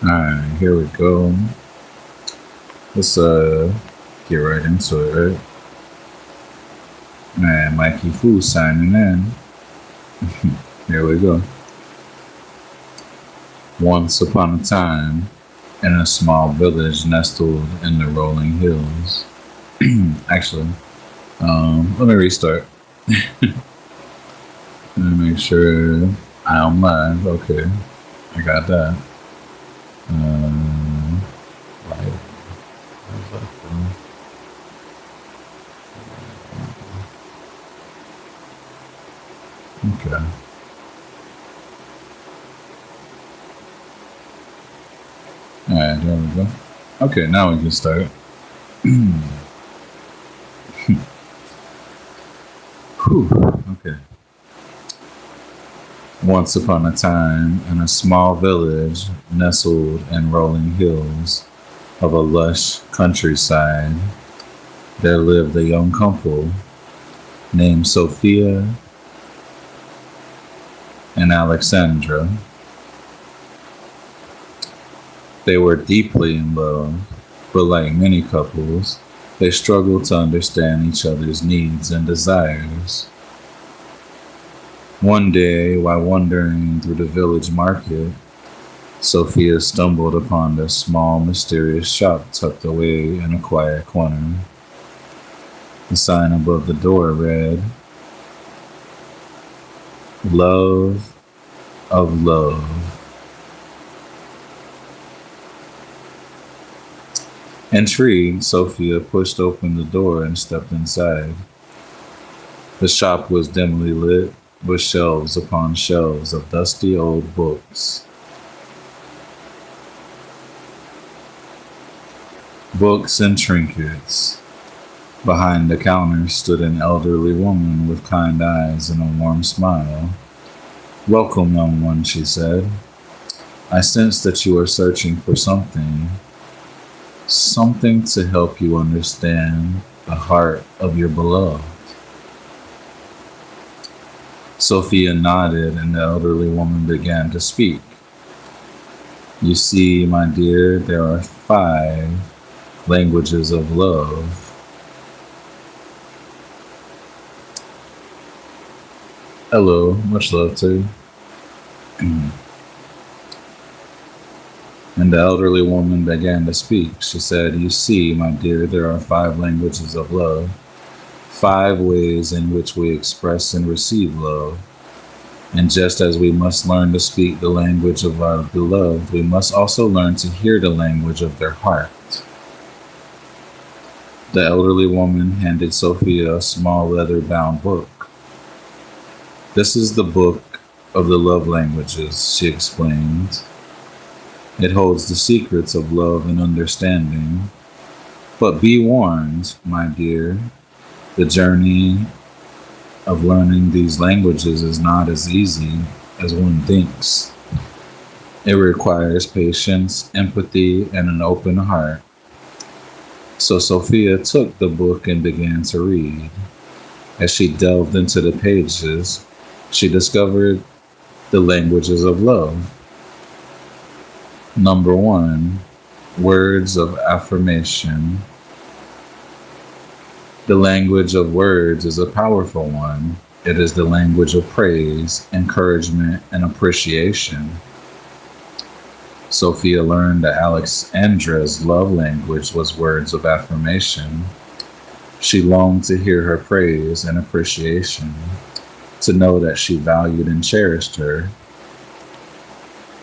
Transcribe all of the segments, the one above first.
Alright, here we go. Let's get right into it, right? Man, Mikey Fu signing in. Here we go. Once upon a time, in a small village nestled in the rolling hills. Actually, let me restart. Let me make sure I'm live. Okay, I got that. Right. How's that going? Okay. Alright, there we go. Okay, now we can start. Whew. Okay. Once upon a time, in a small village nestled in rolling hills of a lush countryside, there lived a young couple named Sophia and Alexandra. They were deeply in love, but like many couples, they struggled to understand each other's needs and desires. One day, while wandering through the village market, Sophia stumbled upon a small, mysterious shop tucked away in a quiet corner. The sign above the door read, "Love of Love." Intrigued, Sophia pushed open the door and stepped inside. The shop was dimly lit, with shelves upon shelves of dusty old books. Books and trinkets. Behind the counter stood an elderly woman with kind eyes and a warm smile. "Welcome, young one," she said. "I sense that you are searching for something to help you understand the heart of your beloved." Sophia nodded, and the elderly woman began to speak. "You see, my dear, there are 5 languages of love. Hello, much love to you." And the elderly woman began to speak. She said, "You see, my dear, there are 5 languages of love. 5 ways in which we express and receive love. And just as we must learn to speak the language of our beloved, we must also learn to hear the language of their heart." The elderly woman handed Sophia a small leather-bound book. "This is the book of the love languages," she explained. "It holds the secrets of love and understanding. But be warned, my dear, the journey of learning these languages is not as easy as one thinks. It requires patience, empathy, and an open heart." So Sophia took the book and began to read. As she delved into the pages, she discovered the languages of love. Number 1, words of affirmation. The language of words is a powerful one. It is the language of praise, encouragement, and appreciation. Sophia learned that Alexandra's love language was words of affirmation. She longed to hear her praise and appreciation, to know that she valued and cherished her.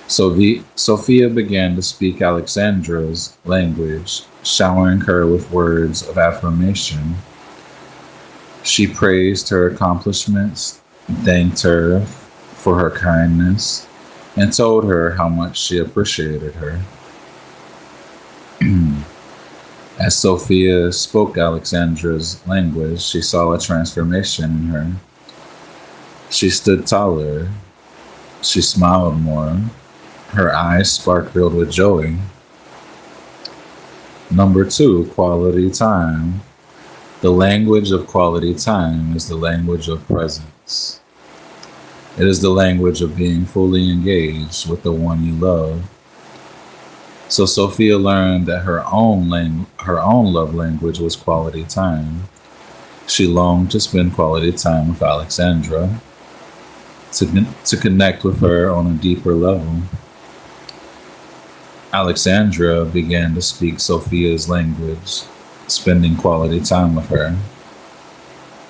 So Sophia began to speak Alexandra's language, showering her with words of affirmation. She praised her accomplishments, thanked her for her kindness, and told her how much she appreciated her. As Sophia spoke Alexandra's language, she saw a transformation in her. She stood taller. She smiled more. Her eyes sparkled with joy. Number 2, quality time. The language of quality time is the language of presence. It is the language of being fully engaged with the one you love. So Sophia learned that her own love language was quality time. She longed to spend quality time with Alexandra, to connect with her on a deeper level. Alexandra began to speak Sophia's language, spending quality time with her.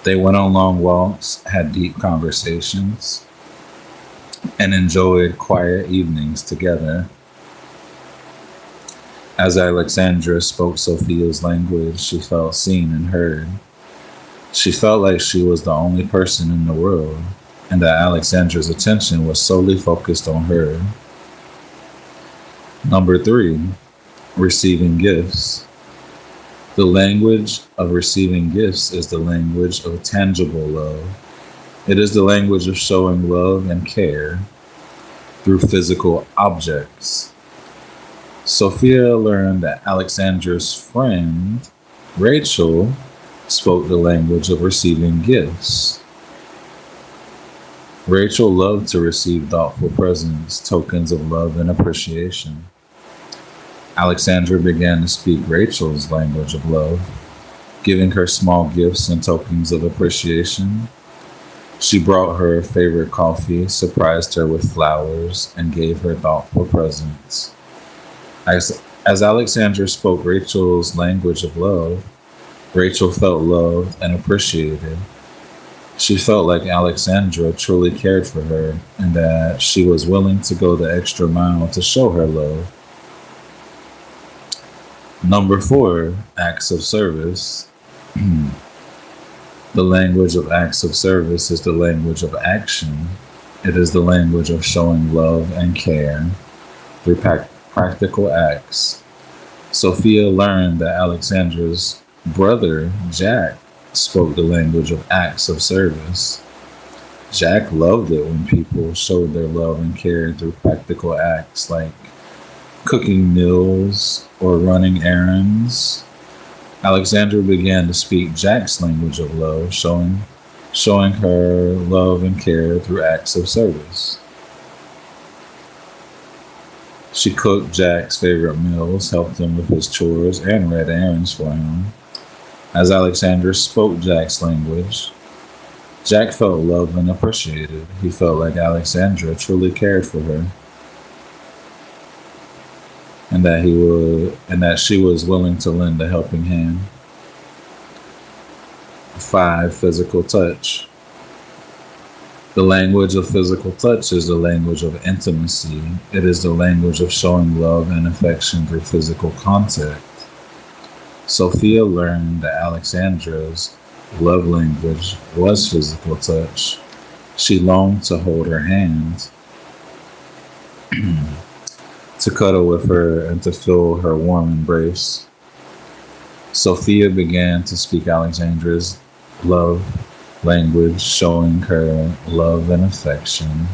They went on long walks, had deep conversations, and enjoyed quiet evenings together. As Alexandra spoke Sophia's language, she felt seen and heard. She felt like she was the only person in the world, and that Alexandra's attention was solely focused on her. Number 3, receiving gifts. The language of receiving gifts is the language of tangible love. It is the language of showing love and care through physical objects. Sophia learned that Alexandra's friend, Rachel, spoke the language of receiving gifts. Rachel loved to receive thoughtful presents, tokens of love and appreciation. Alexandra began to speak Rachel's language of love, giving her small gifts and tokens of appreciation. She brought her favorite coffee, surprised her with flowers, and gave her thoughtful presents. As Alexandra spoke Rachel's language of love, Rachel felt loved and appreciated. She felt like Alexandra truly cared for her and that she was willing to go the extra mile to show her love. Number 4, acts of service. The language of acts of service is the language of action. It is the language of showing love and care through practical acts. Sophia learned that Alexandra's brother, Jack, spoke the language of acts of service. Jack loved it when people showed their love and care through practical acts like cooking meals or running errands. Alexandra began to speak Jack's language of love, showing her love and care through acts of service. She cooked Jack's favorite meals, helped him with his chores, and ran errands for him. As Alexandra spoke Jack's language, Jack felt loved and appreciated. He felt like Alexandra truly cared for her, and that she was willing to lend a helping hand. 5, physical touch. The language of physical touch is the language of intimacy. It is the language of showing love and affection through physical contact. Sophia learned that Alexandra's love language was physical touch. She longed to hold her hand, to cuddle with her, and to feel her warm embrace. Sophia began to speak Alexandra's love language, showing her love and affection.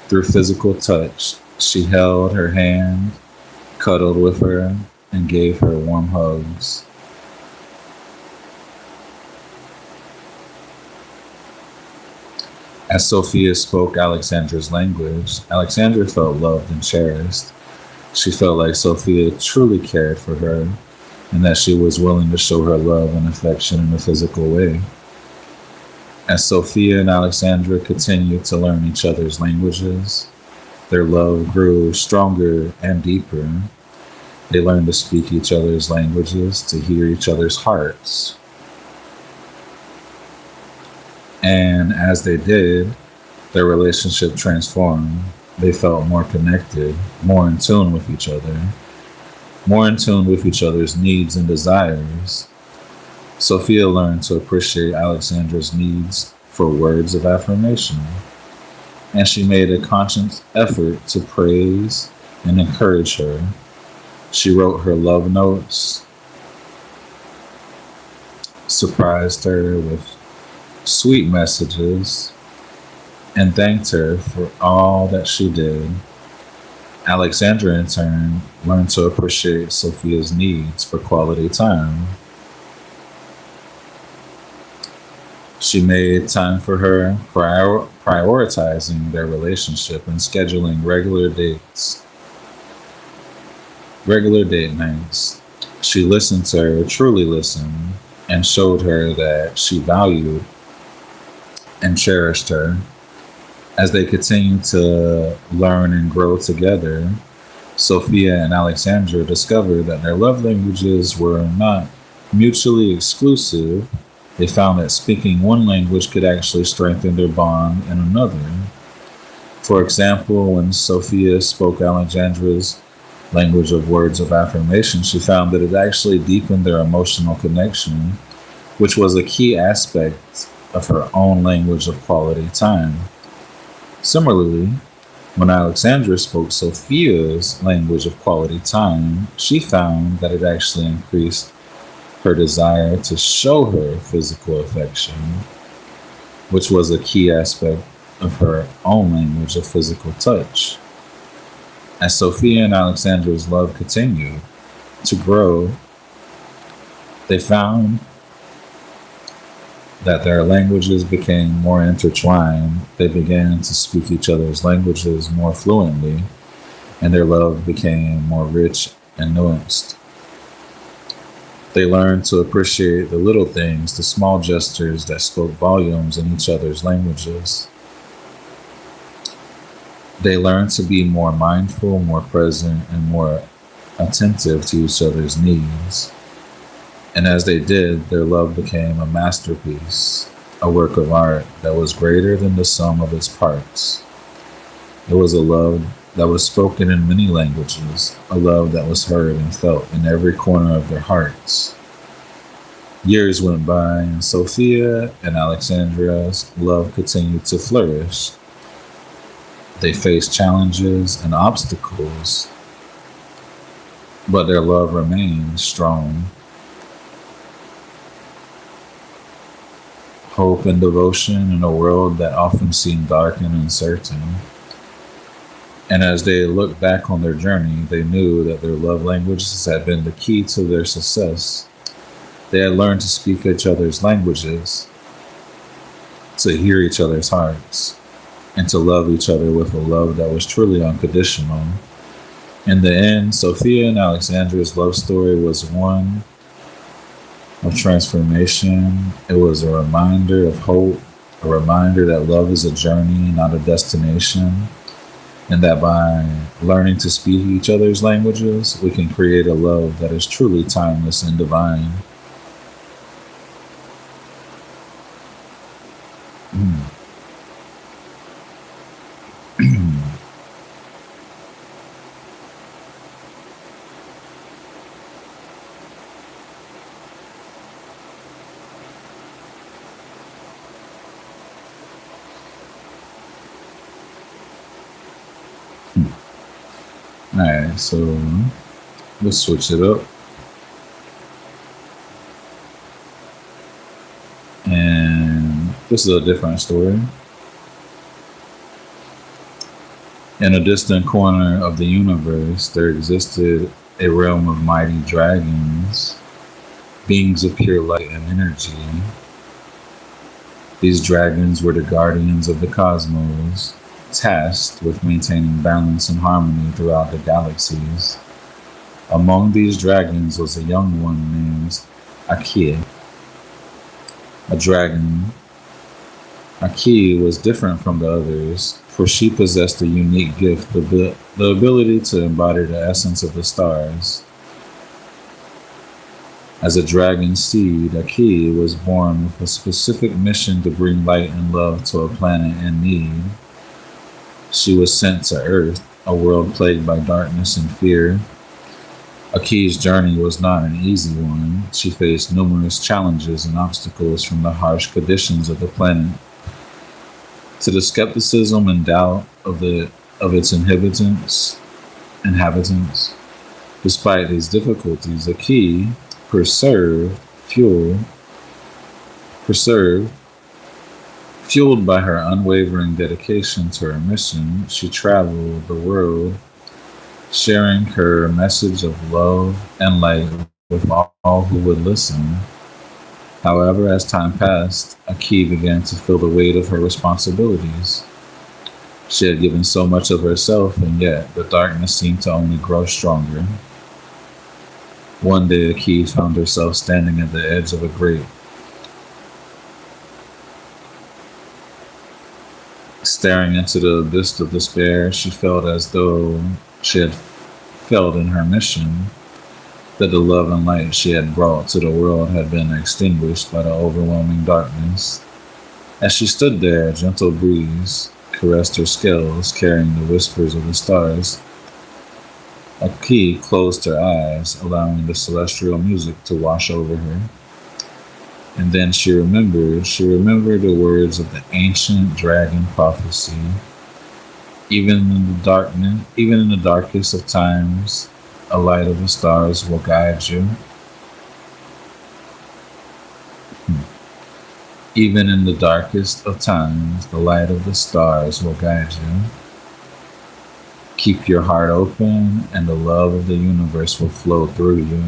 Through physical touch, she held her hand, cuddled with her, and gave her warm hugs. As Sophia spoke Alexandra's language, Alexandra felt loved and cherished. She felt like Sophia truly cared for her and that she was willing to show her love and affection in a physical way. As Sophia and Alexandra continued to learn each other's languages, their love grew stronger and deeper. They learned to speak each other's languages, to hear each other's hearts. And as they did, their relationship transformed. They felt more connected, more in tune with each other, more in tune with each other's needs and desires. Sophia learned to appreciate Alexandra's needs for words of affirmation, and she made a conscious effort to praise and encourage her. She wrote her love notes, surprised her with sweet messages, and thanked her for all that she did. Alexandra, in turn, learned to appreciate Sophia's needs for quality time. She made time for her, prioritizing their relationship and scheduling regular date nights. She listened to her, truly listened, and showed her that she valued and cherished her. As they continued to learn and grow together, Sophia and Alexandra discovered that their love languages were not mutually exclusive. They found that speaking one language could actually strengthen their bond in another. For example, when Sophia spoke Alexandra's language of words of affirmation, she found that it actually deepened their emotional connection, which was a key aspect of her own language of quality time. Similarly, when Alexandra spoke Sophia's language of quality time, she found that it actually increased her desire to show her physical affection, which was a key aspect of her own language of physical touch. As Sophia and Alexandra's love continued to grow, they found that their languages became more intertwined. They began to speak each other's languages more fluently, and their love became more rich and nuanced. They learned to appreciate the little things, the small gestures that spoke volumes in each other's languages. They learned to be more mindful, more present, and more attentive to each other's needs. And as they did, their love became a masterpiece, a work of art that was greater than the sum of its parts. It was a love that was spoken in many languages, a love that was heard and felt in every corner of their hearts. Years went by, and Sophia and Alexandra's love continued to flourish. They faced challenges and obstacles, but their love remained strong. Hope and devotion in a world that often seemed dark and uncertain. And as they looked back on their journey, they knew that their love languages had been the key to their success. They had learned to speak each other's languages, to hear each other's hearts, and to love each other with a love that was truly unconditional. In the end, Sophia and Alexandra's love story was one of transformation. It was a reminder of hope, a reminder that love is a journey, not a destination, and that by learning to speak each other's languages, we can create a love that is truly timeless and divine. Alright, so let's switch it up. And this is a different story. In a distant corner of the universe, there existed a realm of mighty dragons, beings of pure light and energy. These dragons were the guardians of the cosmos, tasked with maintaining balance and harmony throughout the galaxies. Among these dragons was a young one named Aki, a dragon. Aki was different from the others, for she possessed a unique gift, the ability to embody the essence of the stars. As a dragon seed, Aki was born with a specific mission to bring light and love to a planet in need. She was sent to Earth, a world plagued by darkness and fear. Aki's journey was not an easy one. She faced numerous challenges and obstacles, from the harsh conditions of the planet to the skepticism and doubt of its inhabitants. Despite these difficulties, Aki persevered. Fueled by her unwavering dedication to her mission, she traveled the world, sharing her message of love and light with all who would listen. However, as time passed, Aki began to feel the weight of her responsibilities. She had given so much of herself, and yet the darkness seemed to only grow stronger. One day, Aki found herself standing at the edge of a grate. Staring into the abyss of despair, she felt as though she had failed in her mission, that the love and light she had brought to the world had been extinguished by the overwhelming darkness. As she stood there, a gentle breeze caressed her scales, carrying the whispers of the stars. Aki closed her eyes, allowing the celestial music to wash over her. And then she remembered the words of the ancient dragon prophecy. Even in the darkest of times, a light of the stars will guide you. Even in the darkest of times, the light of the stars will guide you. Keep your heart open, and the love of the universe will flow through you.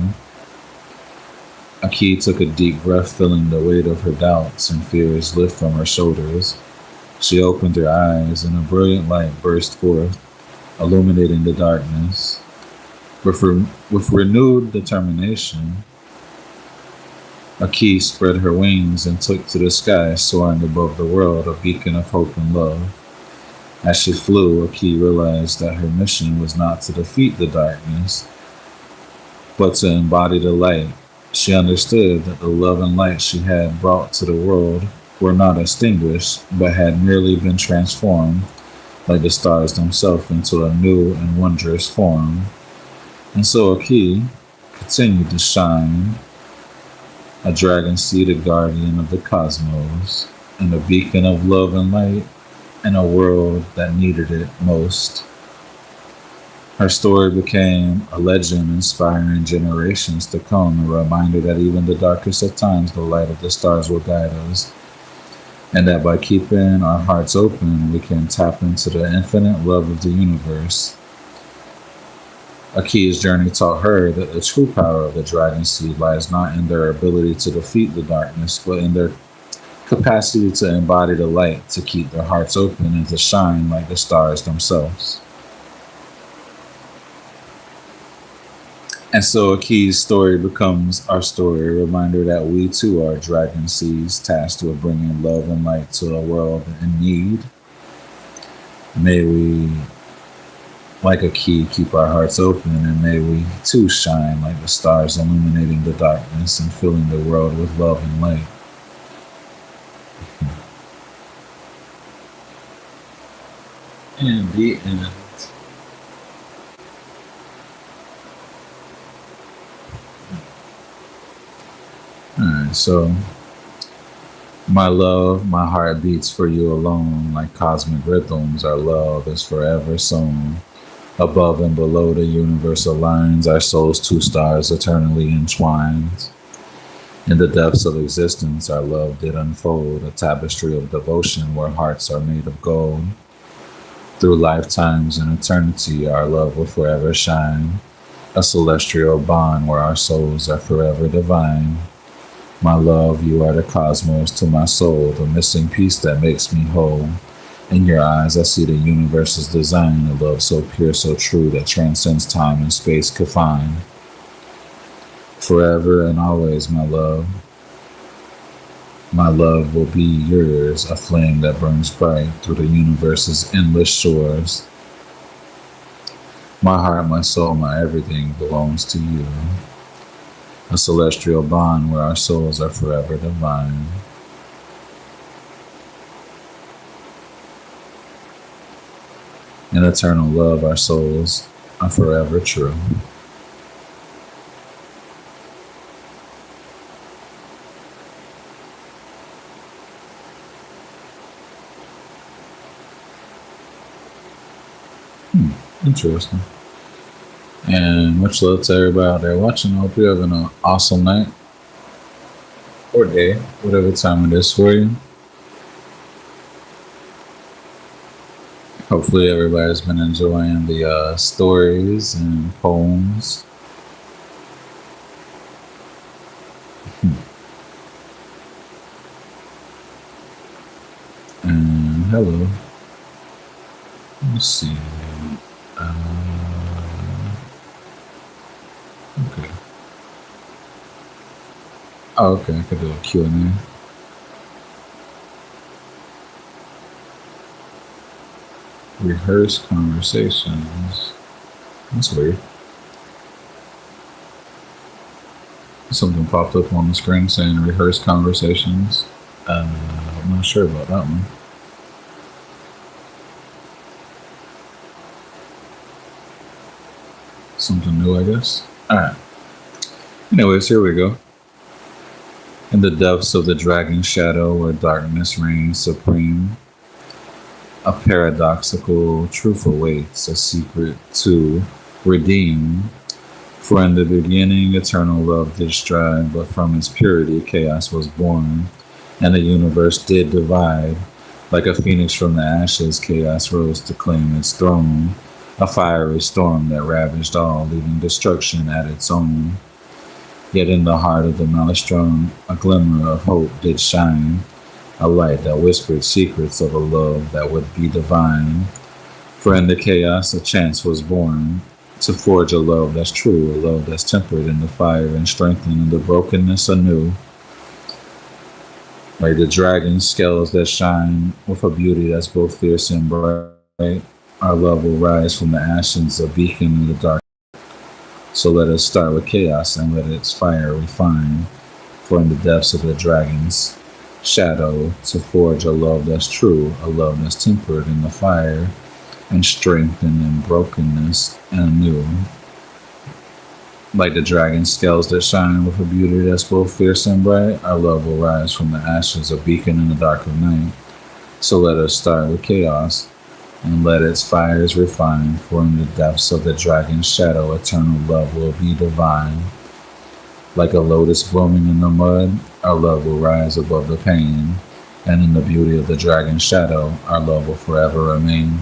Aki took a deep breath, feeling the weight of her doubts and fears lift from her shoulders. She opened her eyes, and a brilliant light burst forth, illuminating the darkness. With renewed determination, Aki spread her wings and took to the sky, soaring above the world, a beacon of hope and love. As she flew, Aki realized that her mission was not to defeat the darkness, but to embody the light. She understood that the love and light she had brought to the world were not extinguished, but had merely been transformed, like the stars themselves, into a new and wondrous form. And so Aki continued to shine, a dragon-seated guardian of the cosmos, and a beacon of love and light in a world that needed it most. Her story became a legend inspiring generations to come, a reminder that even the darkest of times the light of the stars will guide us, and that by keeping our hearts open we can tap into the infinite love of the universe. Aki's journey taught her that the true power of the dragon seed lies not in their ability to defeat the darkness, but in their capacity to embody the light, to keep their hearts open, and to shine like the stars themselves. And so Aki's story becomes our story, a reminder that we too are dragon seeds tasked with bringing love and light to a world in need. May we, like Aki, keep our hearts open, and may we too shine like the stars, illuminating the darkness and filling the world with love and light. And the end. Alright, so my love, my heart beats for you alone, like cosmic rhythms. Our love is forever sown. Above and below the universal lines, our souls two stars eternally entwined. In the depths of existence, our love did unfold, a tapestry of devotion where hearts are made of gold. Through lifetimes and eternity, our love will forever shine, a celestial bond where our souls are forever divine. My love, you are the cosmos to my soul, the missing piece that makes me whole. In your eyes, I see the universe's design, a love so pure, so true, that transcends time and space could find. Forever and always, my love will be yours, a flame that burns bright through the universe's endless shores. My heart, my soul, my everything belongs to you. A celestial bond where our souls are forever divine. In eternal love, our souls are forever true. Interesting. And much love to everybody out there watching. I hope you're having an awesome night or day, whatever time it is for you. Hopefully everybody's been enjoying the stories and poems. And hello. Let's see. Uh, okay. Oh, okay. I could do a Q&A. Rehearse conversations. That's weird. Something popped up on the screen saying rehearse conversations. I'm not sure about that one. Something new, I guess. Alright. Anyways, here we go. In the depths of the dragon's shadow where darkness reigns supreme, a paradoxical truth awaits, a secret to redeem. For in the beginning, eternal love did strive, but from its purity, chaos was born, and the universe did divide. Like a phoenix from the ashes, chaos rose to claim its throne, a fiery storm that ravaged all, leaving destruction at its own. Yet in the heart of the maelstrom, a glimmer of hope did shine, a light that whispered secrets of a love that would be divine. For in the chaos, a chance was born to forge a love that's true, a love that's tempered in the fire and strengthened in the brokenness anew. Like the dragon scales that shine with a beauty that's both fierce and bright, our love will rise from the ashes, a beacon in the dark. So let us start with chaos and let its fire refine. For in the depths of the dragon's shadow, to forge a love that's true, a love that's tempered in the fire and strengthened in brokenness and new. Like the dragon scales that shine with a beauty that's both fierce and bright, our love will rise from the ashes, a beacon in the dark of night. So let us start with chaos and let its fires refine, for in the depths of the dragon's shadow, eternal love will be divine. Like a lotus blooming in the mud, our love will rise above the pain, and in the beauty of the dragon's shadow, our love will forever remain.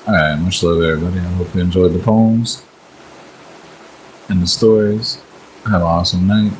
Alright, much love everybody. I hope you enjoyed the poems and the stories. Have an awesome night.